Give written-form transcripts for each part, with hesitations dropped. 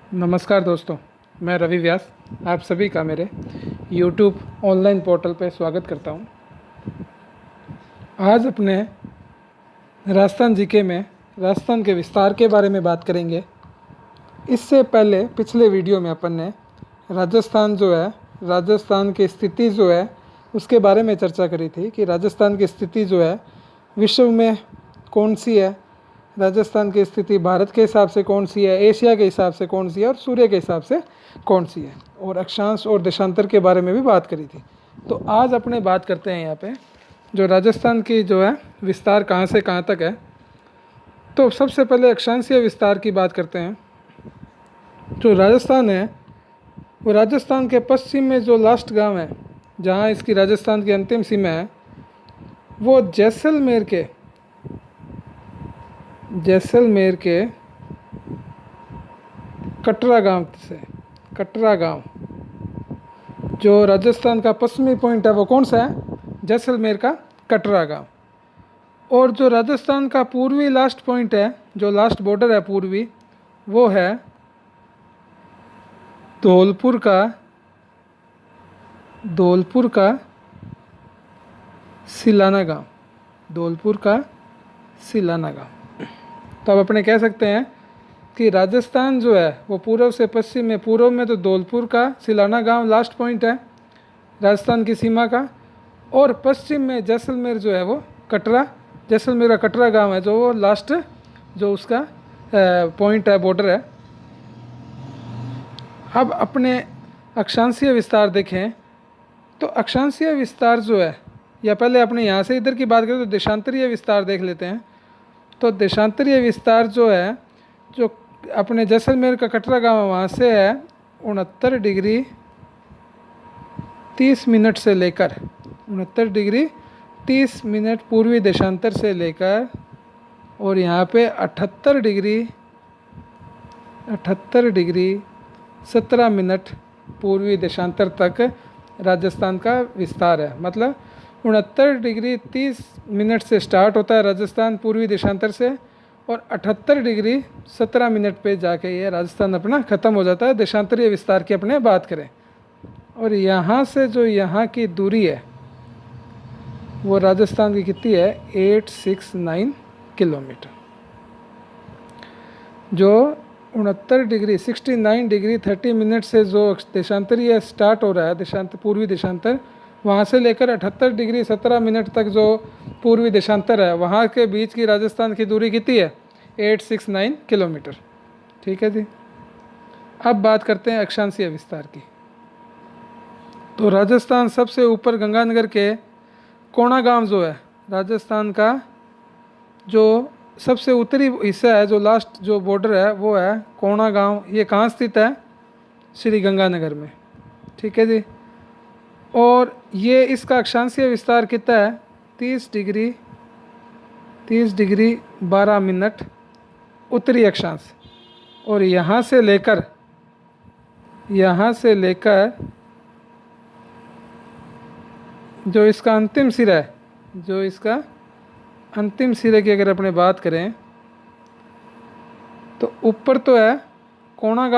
नमस्कार दोस्तों, मैं रवि व्यास आप सभी का मेरे YouTube ऑनलाइन पोर्टल पर स्वागत करता हूं। आज अपने राजस्थान जीके में राजस्थान के विस्तार के बारे में बात करेंगे। इससे पहले पिछले वीडियो में अपन ने राजस्थान की स्थिति जो है उसके बारे में चर्चा करी थी कि राजस्थान की स्थिति जो है विश्व में कौन सी है, राजस्थान की स्थिति भारत के हिसाब से कौन सी है, एशिया के हिसाब से कौन सी है और सूर्य के हिसाब से कौन सी है, और अक्षांश और देशांतर के बारे में भी बात करी थी। तो आज अपने बात करते हैं यहाँ पे जो राजस्थान की जो है विस्तार कहाँ से कहाँ तक है। तो सबसे पहले अक्षांशीय विस्तार की बात करते हैं। जो राजस्थान है वो राजस्थान के पश्चिम में जो लास्ट गांव है जहाँ इसकी राजस्थान की अंतिम सीमा है वो जैसलमेर के कटरा गांव जो राजस्थान का पश्चिमी पॉइंट है वो कौन सा है, जैसलमेर का कटरा गांव। और जो राजस्थान का पूर्वी लास्ट पॉइंट है, जो लास्ट बॉर्डर है पूर्वी, वो है धौलपुर का सिलाना गांव। तो अब अपने कह सकते हैं कि राजस्थान जो है वो पूर्व से पश्चिम में, पूर्व में तो धौलपुर का सिलाना गांव लास्ट पॉइंट है राजस्थान की सीमा का, और पश्चिम में जैसलमेर जो है वो जैसलमेर का कटरा गांव है जो वो लास्ट जो उसका पॉइंट है, बॉर्डर है। अब अपने अक्षांशीय विस्तार देखें तो अक्षांशीय विस्तार जो है, या पहले अपने यहाँ से इधर की बात करें तो देशांतरीय विस्तार देख लेते हैं। तो देशांतरीय विस्तार जो है, जो अपने जैसलमेर का कटरा गांव है वहाँ से है 69 डिग्री 30 मिनट से लेकर 69 डिग्री 30 मिनट पूर्वी देशांतर से लेकर, और यहाँ पे 78 डिग्री 17 मिनट पूर्वी देशांतर तक राजस्थान का विस्तार है। मतलब 69 डिग्री 30 मिनट से स्टार्ट होता है राजस्थान पूर्वी देशांतर से, और 78 डिग्री 17 मिनट पे जाके ये राजस्थान अपना ख़त्म हो जाता है। देशांतरीय विस्तार की अपने बात करें, और यहाँ से जो यहाँ की दूरी है वो राजस्थान की कितनी है, 869 किलोमीटर। जो 69 डिग्री 69 डिग्री 30 मिनट से जो देशांतरीय स्टार्ट हो रहा है, पूर्वी देशांतर, वहाँ से लेकर 78 डिग्री 17 मिनट तक जो पूर्वी देशांतर है, वहाँ के बीच की राजस्थान की दूरी कितनी है, 869 किलोमीटर। ठीक है जी। अब बात करते हैं अक्षांशीय विस्तार की। तो राजस्थान सबसे ऊपर गंगानगर के कोणा गांव जो है, राजस्थान का जो सबसे उत्तरी हिस्सा है, जो लास्ट जो बॉर्डर है वो है कोणा गांव। ये कहाँ स्थित है, श्री गंगानगर में। ठीक है जी। और ये इसका अक्षांशीय विस्तार कितना है, 30 डिग्री 12 मिनट उत्तरी अक्षांश। और यहाँ से लेकर जो इसका अंतिम सिरा है, जो इसका अंतिम सिरे की अगर अपने बात करें तो ऊपर तो है कोणा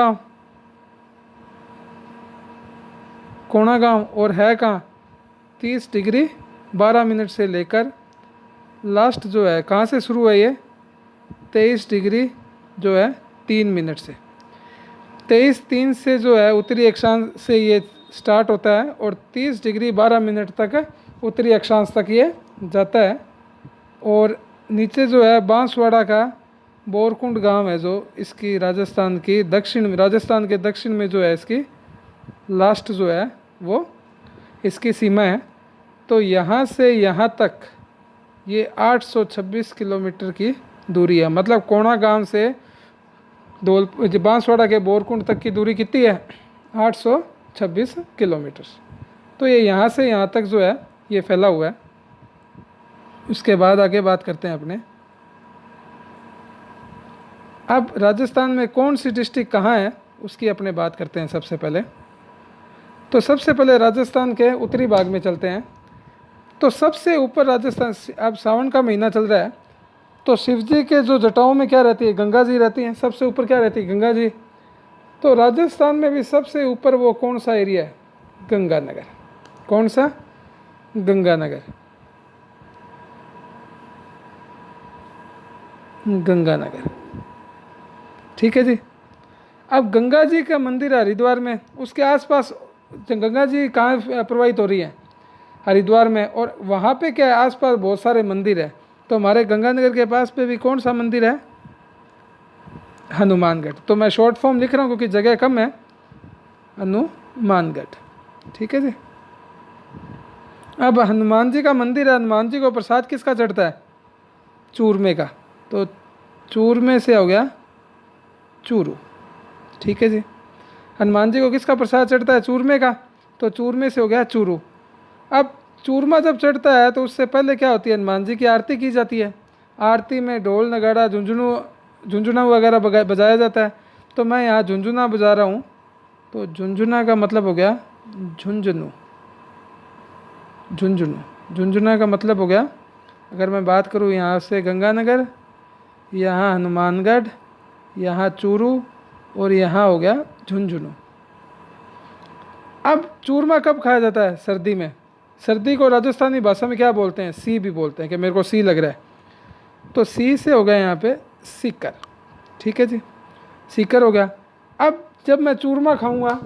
गांव, और है कहाँ, 30 डिग्री 12 मिनट से लेकर लास्ट जो है कहाँ से शुरू है, ये 23 डिग्री जो है 3 मिनट से, 23-3 से जो है उत्तरी अक्षांश से ये स्टार्ट होता है, और 30 डिग्री 12 मिनट तक उत्तरी अक्षांश तक ये जाता है। और नीचे जो है बांसवाड़ा का बोरकुंड गांव है, जो इसकी राजस्थान के दक्षिण में जो है इसकी लास्ट जो है वो इसकी सीमा है। तो यहाँ से यहाँ तक ये 826 किलोमीटर की दूरी है। मतलब कोणा गांव से बांसवाड़ा के बोरकुंड तक की दूरी कितनी है, 826 किलोमीटर। तो ये यहाँ से यहाँ तक जो है ये फैला हुआ है। उसके बाद आगे बात करते हैं अपने। अब राजस्थान में कौन सी डिस्ट्रिक्ट कहाँ है उसकी अपने बात करते हैं। सबसे पहले राजस्थान के उत्तरी भाग में चलते हैं। तो सबसे ऊपर राजस्थान, अब सावन का महीना चल रहा है, तो शिव जी के जो जटाओं में क्या रहती है, गंगा जी रहती हैं। सबसे ऊपर क्या रहती है, गंगा जी। तो राजस्थान में भी सबसे ऊपर वो कौन सा एरिया है? गंगानगर। कौन सा? गंगानगर। गंगानगर, ठीक है जी। अब गंगा जी का मंदिर है हरिद्वार में, उसके आसपास गंगा जी कहाँ प्रवाहित हो रही है? हरिद्वार में। और वहाँ पे क्या है, आसपास बहुत सारे मंदिर है। तो हमारे गंगानगर के पास पे भी कौन सा मंदिर है? हनुमानगढ़। तो मैं शॉर्ट फॉर्म लिख रहा हूँ क्योंकि जगह कम है, हनुमानगढ़, ठीक है जी। अब हनुमान जी का मंदिर है, हनुमान जी को प्रसाद किसका चढ़ता है? चूरमे का। तो चूरमे से हो गया चूरू, ठीक है जी। हनुमान जी को किसका प्रसाद चढ़ता है? चूरमे का। तो चूरमे से हो गया चूरू। अब चूरमा जब चढ़ता है तो उससे पहले क्या होती है? हनुमान जी की आरती की जाती है। आरती में ढोल नगाड़ा झुंझुना वगैरह बजाया जाता है। तो मैं यहाँ झुंझुना बजा रहा हूँ, तो झुंझुना का मतलब हो गया झुंझुनू। झुंझुनू, झुंझुना का मतलब हो गया, अगर मैं बात करूँ यहाँ से गंगानगर, यहाँ हनुमानगढ़, यहाँ चूरू और यहाँ हो गया झुंझुनू। अब चूरमा कब खाया जाता है? सर्दी में। सर्दी को राजस्थानी भाषा में क्या बोलते हैं? सी भी बोलते हैं, कि मेरे को सी लग रहा है। तो सी से हो गया यहाँ पे सीकर, ठीक है जी, सीकर हो गया। अब जब मैं चूरमा खाऊंगा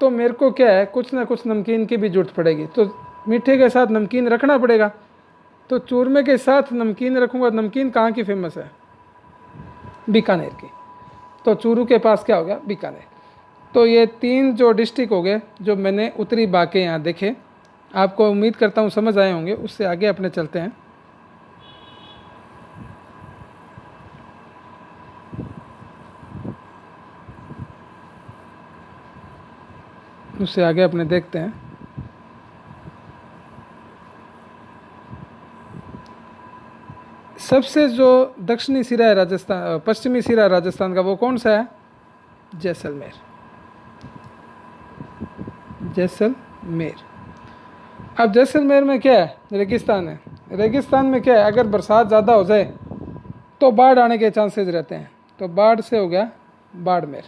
तो मेरे को क्या है, कुछ ना कुछ नमकीन की भी जरूरत पड़ेगी। तो मीठे के साथ नमकीन रखना पड़ेगा। तो चूरमे के साथ नमकीन रखूँगा। नमकीन कहाँ की फेमस है? बीकानेर की। तो चूरू के पास क्या हो गया? बीकानेर। तो ये 3 जो डिस्ट्रिक्ट हो गए जो मैंने उत्तरी भाग के यहाँ देखे, आपको उम्मीद करता हूँ समझ आए होंगे। उससे आगे अपने चलते हैं। उससे आगे अपने देखते हैं। सबसे जो दक्षिणी सिरा है राजस्थान, पश्चिमी सिरा है राजस्थान का, वो कौन सा है? जैसलमेर। जैसलमेर। अब जैसलमेर में क्या है? रेगिस्तान है। रेगिस्तान में क्या है, अगर बरसात ज़्यादा हो जाए तो बाढ़ आने के चांसेस रहते हैं। तो बाढ़ से हो गया बाड़मेर।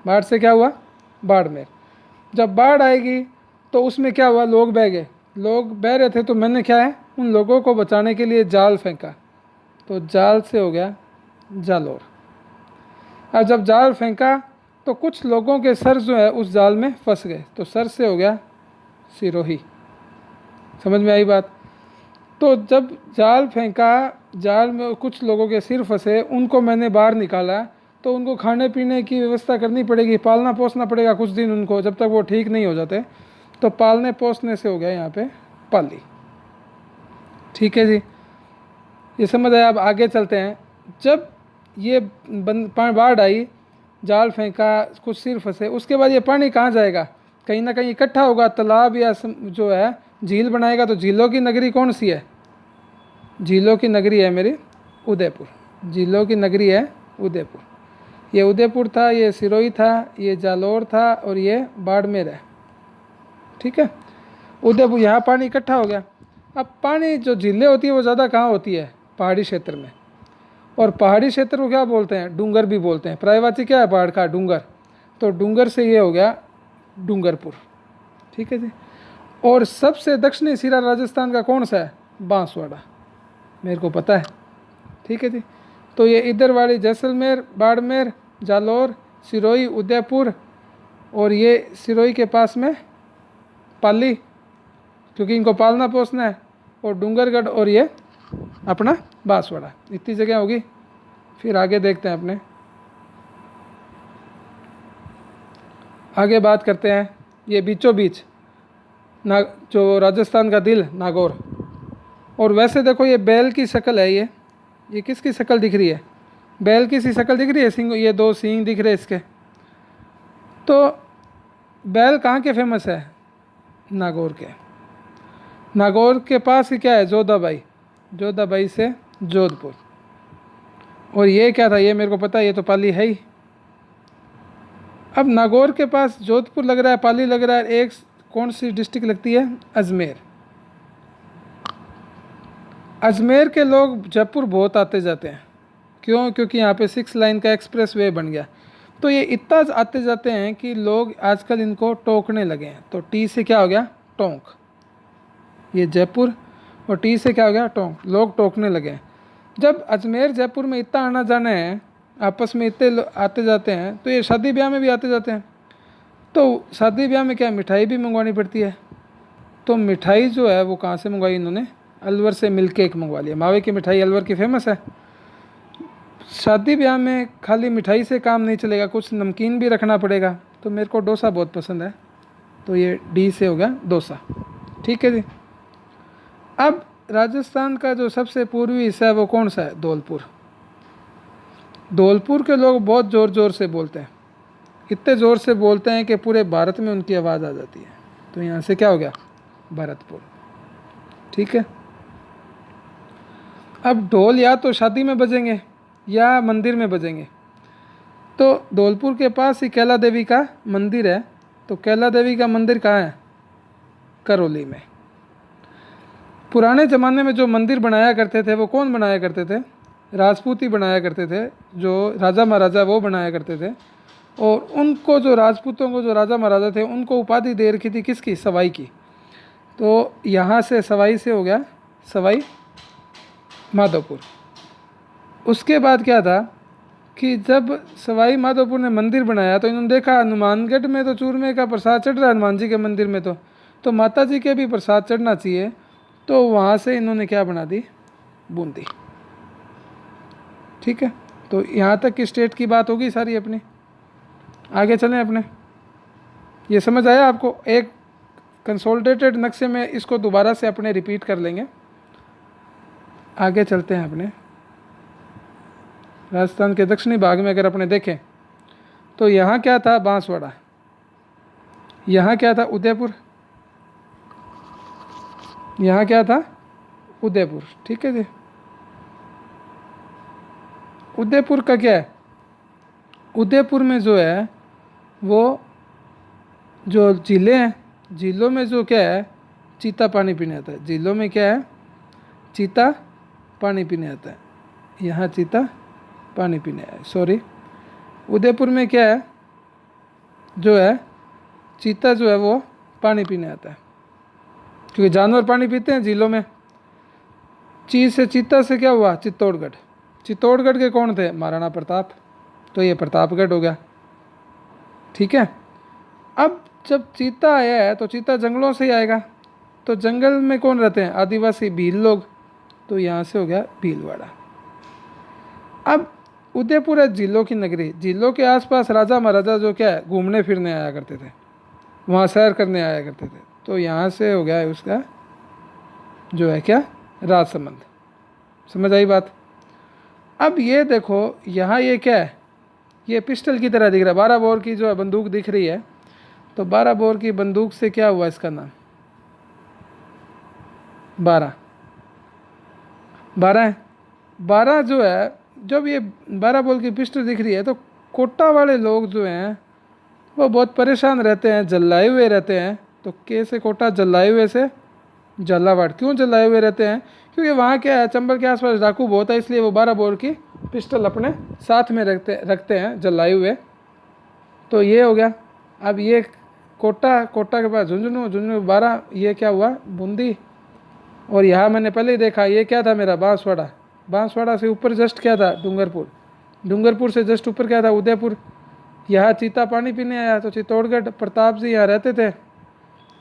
बाढ़ से क्या हुआ? बाड़मेर। जब बाढ़ आएगी तो उसमें क्या हुआ? लोग बह गए। लोग बह रहे थे तो मैंने क्या है, उन लोगों को बचाने के लिए जाल फेंका। तो जाल से हो गया जालोर। अब जब जाल फेंका तो कुछ लोगों के सर जो है उस जाल में फंस गए। तो सर से हो गया सिरोही। समझ में आई बात? तो जब जाल फेंका, जाल में कुछ लोगों के सिर फंसे, उनको मैंने बाहर निकाला। तो उनको खाने पीने की व्यवस्था करनी पड़ेगी, पालना पोसना पड़ेगा कुछ दिन उनको, जब तक वो ठीक नहीं हो जाते। तो पालने पोसने से हो गया यहाँ पे पाली, ठीक है जी। ये समझ आया? अब आगे चलते हैं। जब ये बाढ़ आई, जाल फेंका, कुछ सिर फंसे, उसके बाद ये पानी कहाँ जाएगा? कहीं ना कहीं इकट्ठा होगा। तालाब या जो है झील बनाएगा। तो झीलों की नगरी कौन सी है? झीलों की नगरी है मेरी उदयपुर। झीलों की नगरी है उदयपुर। ये उदयपुर था, ये सिरोही था, ये जालोर था और ये बाड़मेर है, ठीक है। उदयपुर, यहाँ पानी इकट्ठा हो गया। अब पानी जो झीलें होती है वो ज़्यादा कहाँ होती है? पहाड़ी क्षेत्र में। और पहाड़ी क्षेत्र को क्या बोलते हैं? डूंगर भी बोलते हैं। पर्यायवाची क्या है? पहाड़ का डूंगर। तो डूंगर से ये हो गया डूंगरपुर, ठीक है जी। और सबसे दक्षिणी सिरा राजस्थान का कौन सा है? बांसवाड़ा। मेरे को पता है, ठीक है जी। तो ये इधर वाली जैसलमेर, बाड़मेर, जालोर, सिरोही, उदयपुर, और ये सिरोही के पास में पाली, क्योंकि इनको पालना पोसना है, और डूंगरगढ़, और ये अपना बांसवाड़ा। इतनी जगह होगी। फिर आगे देखते हैं अपने। आगे बात करते हैं। ये बीचों बीच जो राजस्थान का दिल नागौर। और वैसे देखो ये बैल की शक्ल है। ये किसकी शक्ल दिख रही है? बैल की सी शक्ल दिख रही है। सिंग, ये 2 सींग दिख रहे हैं इसके। तो बैल कहाँ के फेमस है? नागौर के। नागौर के पास ही क्या है? जोधाबाई। जोधाबाई से जोधपुर। और ये क्या था? ये मेरे को पता है, ये तो पाली है ही। अब नागौर के पास जोधपुर लग रहा है, पाली लग रहा है, एक कौन सी डिस्ट्रिक्ट लगती है? अजमेर। अजमेर के लोग जयपुर बहुत आते जाते हैं। क्यों? क्योंकि यहाँ पे 6 लाइन का एक्सप्रेस वे बन गया। तो ये इतना आते जाते हैं कि लोग आजकल इनको टोकने लगे हैं। तो टी से क्या हो गया, टोंक, ये जयपुर, और टी से क्या हो गया, टोंक, लोग टोकने लगे हैं। जब अजमेर जयपुर में इतना आना जाना है, आपस में इतने आते जाते हैं, तो ये शादी ब्याह में भी आते जाते हैं। तो शादी ब्याह में क्या मिठाई भी मंगवानी पड़ती है। तो मिठाई जो है वो कहाँ से मंगवाई इन्होंने, अलवर से मिल्क केक मंगवा लिया। मावे की मिठाई अलवर की फेमस है। शादी ब्याह में खाली मिठाई से काम नहीं चलेगा, कुछ नमकीन भी रखना पड़ेगा। तो मेरे को डोसा बहुत पसंद है, तो ये डी से हो गया डोसा। ठीक है जी। अब राजस्थान का जो सबसे पूर्वी हिस्सा है वो कौन सा है, धौलपुर। धौलपुर के लोग बहुत ज़ोर ज़ोर से बोलते हैं, इतने ज़ोर से बोलते हैं कि पूरे भारत में उनकी आवाज़ आ जाती है। तो यहाँ से क्या हो गया, भरतपुर। ठीक है। अब ढोल या तो शादी में बजेंगे या मंदिर में बजेंगे। तो धौलपुर के पास ही कैला देवी का मंदिर है। तो कैला देवी का मंदिर कहाँ है, करौली में। पुराने ज़माने में जो मंदिर बनाया करते थे वो कौन बनाया करते थे, राजपूत ही बनाया करते थे। जो राजा महाराजा वो बनाया करते थे। और उनको जो राजपूतों को जो राजा महाराजा थे उनको उपाधि दे रखी थी किसकी, सवाई की। तो यहाँ से सवाई से हो गया सवाई माधोपुर। उसके बाद क्या था कि जब सवाई माधोपुर ने मंदिर बनाया तो इन्होंने देखा हनुमानगढ़ में तो चूरमे का प्रसाद चढ़ रहा है हनुमान जी के मंदिर में, तो माता जी के भी प्रसाद चढ़ना चाहिए। तो वहाँ से इन्होंने क्या बना दी, बूंदी। ठीक है। तो यहाँ तक की स्टेट की बात होगी सारी अपनी। आगे चलें अपने, ये समझ आया आपको। एक कंसोलिडेटेड नक्शे में इसको दोबारा से अपने रिपीट कर लेंगे। आगे चलते हैं अपने। राजस्थान के दक्षिणी भाग में अगर अपने देखें तो यहाँ क्या था, बांसवाड़ा। यहाँ क्या था, उदयपुर। यहाँ क्या था, उदयपुर। ठीक है जी। उदयपुर का क्या है, उदयपुर में जो है वो जो झीलें हैं, झीलों में जो क्या है, चीता पानी पीने आता है। झीलों में क्या है, चीता पानी पीने आता है। यहाँ चीता पानी पीने आया, सॉरी। उदयपुर में क्या है, जो है चीता जो है वो पानी पीने आता है, क्योंकि जानवर पानी पीते हैं झीलों में। चीता से क्या हुआ, चित्तौड़गढ़। चित्तौड़गढ़ के कौन थे, महाराणा प्रताप। तो ये प्रतापगढ़ हो गया। ठीक है। अब जब चीता आया है तो चीता जंगलों से ही आएगा। तो जंगल में कौन रहते हैं, आदिवासी भील लोग। तो यहाँ से हो गया भीलवाड़ा। अब उदयपुर है झीलों की नगरी। झीलों के आसपास राजा महाराजा जो क्या है, घूमने फिरने आया करते थे, वहाँ सैर करने आया करते थे। तो यहाँ से हो गया है उसका जो है क्या, राजसमंद। समझ आई बात। अब ये देखो यहाँ ये क्या है, ये पिस्टल की तरह दिख रहा है। 12 बोर की जो है बंदूक दिख रही है। तो 12 बोर की बंदूक से क्या हुआ, इसका नाम 12 है। 12 जो है, जब ये 12 बोर की पिस्टल दिख रही है तो कोटा वाले लोग जो हैं वो बहुत परेशान रहते हैं, जल्लाए हुए रहते हैं। तो कैसे कोटा जल्लाए हुए से झालावाड़, क्यों जलाए हुए रहते हैं, क्योंकि वहाँ क्या है, चंबल के आसपास डाकू बहुत है, इसलिए वो 12 बोर की पिस्टल अपने साथ में रखते हैं जलाए हुए। तो ये हो गया। अब ये कोटा के पास झुंझुनू 12, ये क्या हुआ, बूंदी। और यहाँ मैंने पहले ही देखा ये क्या था मेरा, बांसवाड़ा से ऊपर जस्ट क्या था, डूंगरपुर से जस्ट ऊपर क्या था, उदयपुर। यहाँ चीता पानी पीने आया तो चित्तौड़गढ़, प्रताप जी यहाँ रहते थे।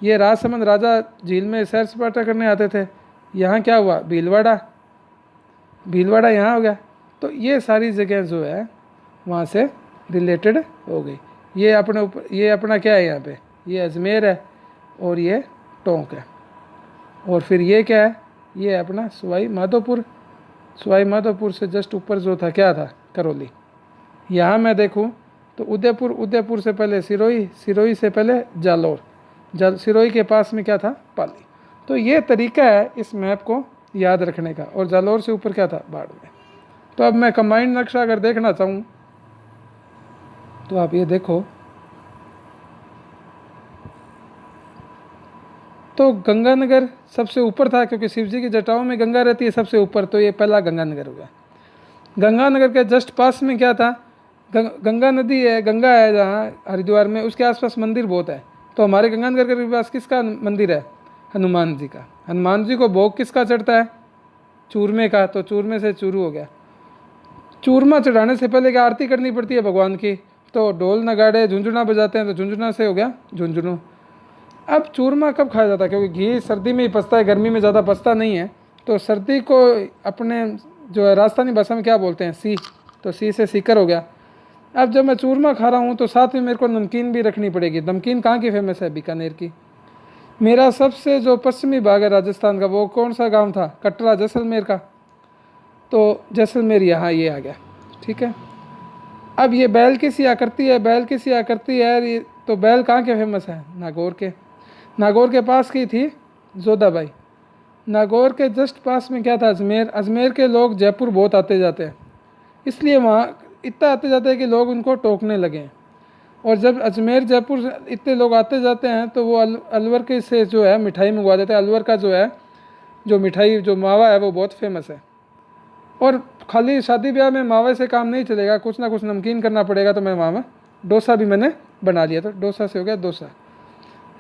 ये राजसमंद राजा झील में सैर सपाटा करने आते थे। यहाँ क्या हुआ, भीलवाड़ा यहाँ हो गया। तो ये सारी जगह जो है वहाँ से रिलेटेड हो गई। ये अपने ऊपर, ये अपना क्या है यहाँ पे, ये अजमेर है और ये टोंक है। और फिर ये क्या है, ये अपना सवाई माधोपुर से जस्ट ऊपर जो था क्या था, करौली। यहाँ मैं देखूँ तो उदयपुर से पहले सिरोही से पहले जालौर, सिरोही के पास में क्या था, पाली। तो ये तरीका है इस मैप को याद रखने का। और जालौर से ऊपर क्या था, बाड़मेर। तो अब मैं कंबाइंड नक्शा अगर देखना चाहूँ तो आप ये देखो, तो गंगानगर सबसे ऊपर था, क्योंकि शिव जी की जटाओं में गंगा रहती है सबसे ऊपर। तो ये पहला गंगानगर हुआ। गंगानगर के जस्ट पास में क्या था, गंगा नदी है, गंगा है जहाँ हरिद्वार में, उसके आसपास मंदिर बहुत है। तो हमारे गंगानगर के पास किसका मंदिर है? हनुमान जी का। हनुमान जी को भोग किसका चढ़ता है? चूरमे का। तो चूरमे से चूरू हो गया। चूरमा चढ़ाने से पहले क्या आरती करनी पड़ती है भगवान की? तो ढोल नगाड़े झुंझुना बजाते हैं, तो झुंझुना से हो गया झुंझुनू। अब चूरमा कब खाया जाता है? क्योंकि घी सर्दी में ही पचता है, गर्मी में ज़्यादा पचता नहीं है। तो सर्दी को अपने जो है राजस्थानी भाषा में क्या बोलते हैं? सी। तो सी से सीकर हो गया। अब जब मैं चूरमा खा रहा हूँ तो साथ में मेरे को नमकीन भी रखनी पड़ेगी। नमकीन कहाँ की फेमस है? बीकानेर की। मेरा सबसे जो पश्चिमी भाग है राजस्थान का, वो कौन सा गांव था? कटरा, जैसलमेर का। तो जैसलमेर यहाँ ये आ गया। ठीक है। अब ये बैल किस आकृति है? बैल किस आकृति है? ये तो बैल कहाँ के फेमस है? नागौर के। नागौर के पास की थी जोधाबाई। नागौर के जस्ट पास में क्या था? अजमेर। अजमेर के लोग जयपुर बहुत आते जाते हैं, इसलिए वहाँ इतना आते जाते हैं कि लोग उनको टोकने लगे हैं। और जब अजमेर जयपुर इतने लोग आते जाते हैं तो वो अलवर के से जो है मिठाई मंगवा देते हैं। अलवर का जो है जो मिठाई जो मावा है वो बहुत फेमस है। और खाली शादी ब्याह में मावे से काम नहीं चलेगा, कुछ ना कुछ नमकीन करना पड़ेगा। तो मैं वहाँ में डोसा भी मैंने बना लिया। तो डोसा से हो गया डोसा।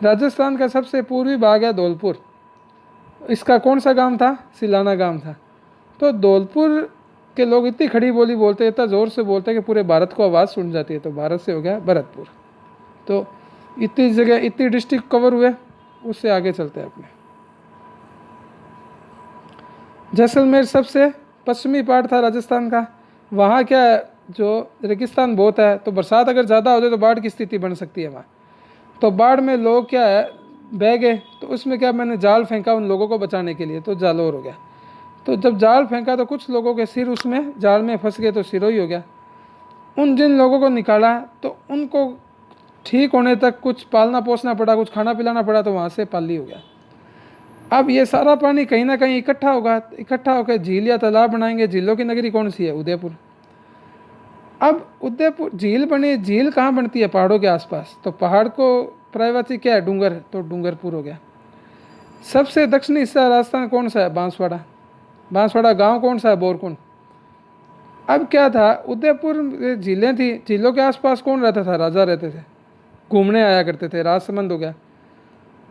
राजस्थान का सबसे पूर्वी भाग है धौलपुर। इसका कौन सा गांव था? सिलाना गांव था। तो धौलपुर के लोग इतनी खड़ी बोली बोलते हैं, इतना ज़ोर से बोलते हैं कि पूरे भारत को आवाज़ सुन जाती है। तो भारत से हो गया भरतपुर। तो इतनी जगह, इतनी डिस्ट्रिक्ट कवर हुए। उससे आगे चलते हैं अपने। जैसलमेर सबसे पश्चिमी पार्ट था राजस्थान का। वहाँ क्या है, जो रेगिस्तान बहुत है, तो बरसात अगर ज़्यादा हो जाए तो बाढ़ की स्थिति बन सकती है वहाँ। तो बाढ़ में लोग क्या है बह गए। तो उसमें क्या, मैंने जाल फेंका उन लोगों को बचाने के लिए, तो जालोर हो गया। तो जब जाल फेंका तो कुछ लोगों के सिर उसमें जाल में फंस गए, तो सिरोही हो गया। उन जिन लोगों को निकाला तो उनको ठीक होने तक कुछ पालना पोसना पड़ा, कुछ खाना पिलाना पड़ा, तो वहाँ से पाली हो गया। अब ये सारा पानी कहीं ना कहीं इकट्ठा होगा, इकट्ठा होकर झील या तालाब बनाएंगे। झीलों की नगरी कौन सी है? उदयपुर। अब उदयपुर झील बनी, झील कहाँ बनती है? पहाड़ों के आसपास। तो पहाड़ को पर्यायवाची क्या है? डूंगर। तो डूंगरपुर हो गया। सबसे दक्षिणी हिस्सा राजस्थान कौन सा है? बांसवाड़ा। बांसवाड़ा गांव कौन सा है? बोरकुंड। अब क्या था, उदयपुर झीलें थी, झीलों के आसपास कौन रहता था? राजा रहते थे, घूमने आया करते थे। राजसमंद हो गया।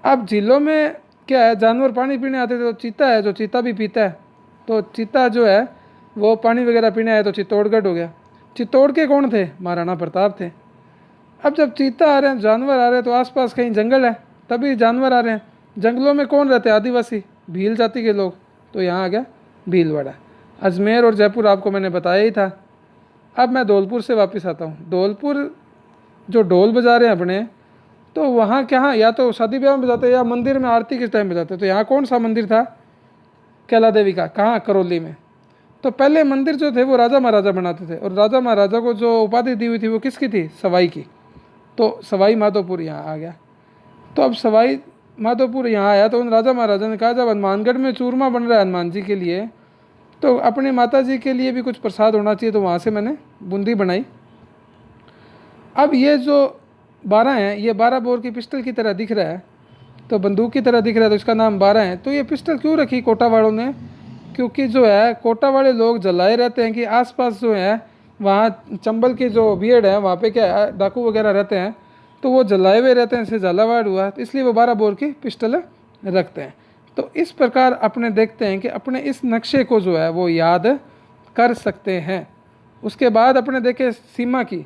अब झीलों में क्या है, जानवर पानी पीने आते थे। तो चीता है, जो चीता भी पीता है। तो चीता जो है वो पानी वगैरह पीने आया, तो चित्तौड़गढ़ हो गया। चित्तौड़ के कौन थे? महाराणा प्रताप थे। अब जब चीता आ रहे हैं, जानवर आ रहे हैं, तो आसपास कहीं जंगल है, तभी जानवर आ रहे हैं। जंगलों में कौन रहते हैं? आदिवासी, भील जाति के लोग। तो यहाँ आ गया भीलवाड़ा। अजमेर और जयपुर आपको मैंने बताया ही था। अब मैं धौलपुर से वापस आता हूँ। धौलपुर जो ढोल बजा रहे हैं अपने, तो वहाँ क्या, या तो शादी ब्याह में बजाते हैं या मंदिर में आरती के टाइम बजाते हैं। तो यहाँ कौन सा मंदिर था? कैला देवी का। कहाँ? करौली में। तो पहले मंदिर जो थे वो राजा महाराजा बनाते थे, और राजा महाराजा को जो उपाधि दी हुई थी वो किसकी थी? सवाई की। तो सवाई माधोपुर यहाँ आ गया। तो अब सवाई माधोपुर यहाँ आया तो उन राजा महाराजा ने कहा, जब हनुमानगढ़ में चूरमा बन रहा है हनुमान जी के लिए, तो अपने माता जी के लिए भी कुछ प्रसाद होना चाहिए। तो वहाँ से मैंने बूंदी बनाई। अब ये जो 12 हैं, ये 12 बोर की पिस्टल की तरह दिख रहा है, तो बंदूक की तरह दिख रहा है, तो इसका नाम 12 है। तो ये पिस्टल क्यों रखी कोटा वालों ने? क्योंकि जो है कोटा वाले लोग जलाए रहते हैं कि आसपास जो है वहाँ चंबल की जो बीएड है वहाँ पे क्या है डाकू वगैरह रहते हैं, तो वो जलाए हुए रहते हैं, इससे झालावाड़ हुआ, तो इसलिए वो 12 बोर की पिस्टल रखते हैं। तो इस प्रकार अपने देखते हैं कि अपने इस नक्शे को जो है वो याद कर सकते हैं। उसके बाद अपने देखें सीमा की।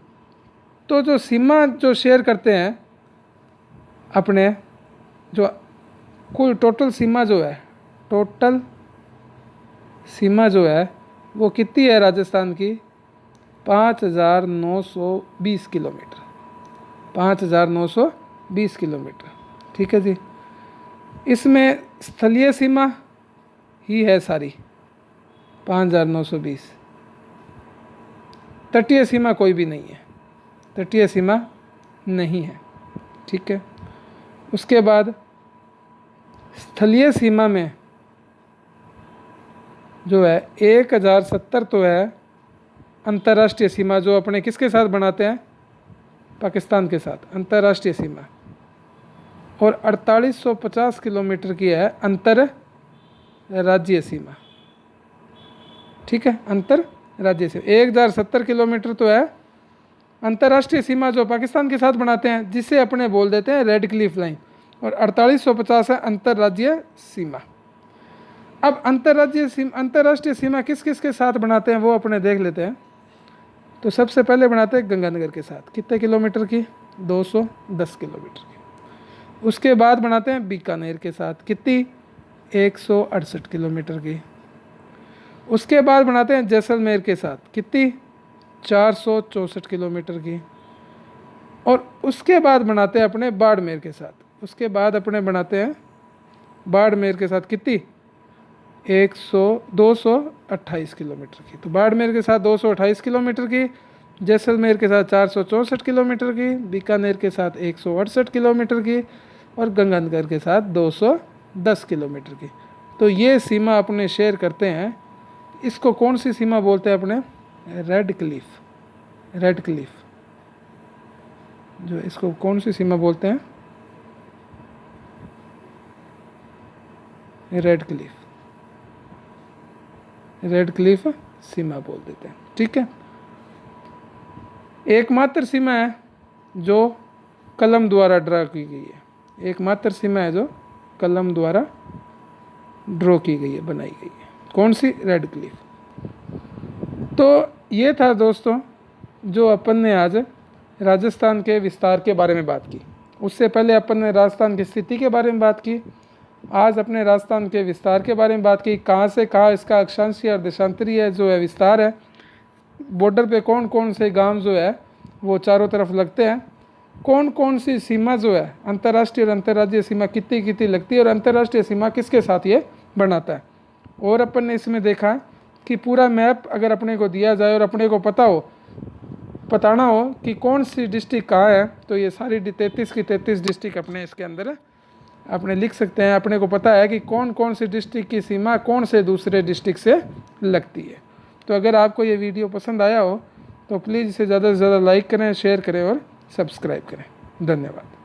तो जो सीमा जो शेयर करते हैं अपने, जो कुल टोटल सीमा जो है, टोटल सीमा जो है वो कितनी है राजस्थान की? 5,920 किलोमीटर। 5,920 किलोमीटर। ठीक है जी। इसमें स्थलीय सीमा ही है सारी 5,920। तटीय सीमा कोई भी नहीं है, तटीय सीमा नहीं है। ठीक है। उसके बाद स्थलीय सीमा में जो है 1,070 तो है अंतर्राष्ट्रीय सीमा, जो अपने किसके साथ बनाते हैं? पाकिस्तान के साथ अंतर्राष्ट्रीय सीमा। और 4,850 किलोमीटर की है अंतर राज्य सीमा। ठीक है, अंतर राज्य सीमा। 1,070 किलोमीटर तो है अंतर्राष्ट्रीय सीमा जो पाकिस्तान के साथ बनाते हैं, जिसे अपने बोल देते हैं रेड क्लिफ लाइन, और 4850 है अंतर्राज्यीय सीमा। अब अंतर्राष्ट्रीय सीमा किस किस के साथ बनाते हैं वो अपने देख लेते हैं। तो सबसे पहले बनाते हैं गंगानगर के साथ, कितने किलोमीटर की, 210 किलोमीटर की। उसके बाद बनाते हैं बीकानेर के साथ, कितनी, 168 किलोमीटर की। उसके बाद बनाते हैं जैसलमेर के साथ, कितनी, 464 किलोमीटर की। और उसके बाद बनाते हैं अपने बाड़मेर के साथ, उसके बाद अपने बनाते हैं बाड़मेर के साथ, कितनी, 228 किलोमीटर की। तो बाड़मेर के साथ 228 किलोमीटर की, जैसलमेर के साथ 464 किलोमीटर की, बीकानेर के साथ 168 किलोमीटर की, और गंगानगर के साथ 210 किलोमीटर की। तो ये सीमा अपने शेयर करते हैं। इसको कौन सी सीमा बोलते हैं अपने, रेड क्लिफ, रेड क्लिफ, जो इसको कौन सी सीमा बोलते हैं, रेड क्लिफ, रेड क्लिफ सीमा बोल देते हैं। ठीक है, एकमात्र सीमा है जो कलम द्वारा ड्रा की गई है, एकमात्र सीमा है जो कलम द्वारा ड्रॉ की गई है, बनाई गई है। कौन सी, रेड क्लिफ। तो ये था दोस्तों जो अपन ने आज राजस्थान के विस्तार के बारे में बात की। उससे पहले अपन ने राजस्थान की स्थिति के बारे में बात की। आज अपने राजस्थान के विस्तार के बारे में बात की, कहाँ से कहाँ इसका अक्षांशीय और देशांतरीय जो है विस्तार है, बॉर्डर पे कौन कौन से गांव जो है वो चारों तरफ लगते हैं, कौन कौन सी सीमा जो है अंतर्राष्ट्रीय और अंतर्राज्यीय सीमा कितनी कितनी लगती है, और अंतर्राष्ट्रीय सीमा किसके साथ ये बनाता है। और अपन ने इसमें देखा कि पूरा मैप अगर अपने को दिया जाए और अपने को बताना हो कि कौन सी डिस्ट्रिक्ट कहाँ है, तो ये सारी 33 की 33 डिस्ट्रिक्ट अपने इसके अंदर अपने लिख सकते हैं। अपने को पता है कि कौन कौन सी डिस्ट्रिक्ट की सीमा कौन से दूसरे डिस्ट्रिक्ट से लगती है। तो अगर आपको ये वीडियो पसंद आया हो तो प्लीज़ इसे ज़्यादा से ज़्यादा लाइक करें, शेयर करें और सब्सक्राइब करें। धन्यवाद।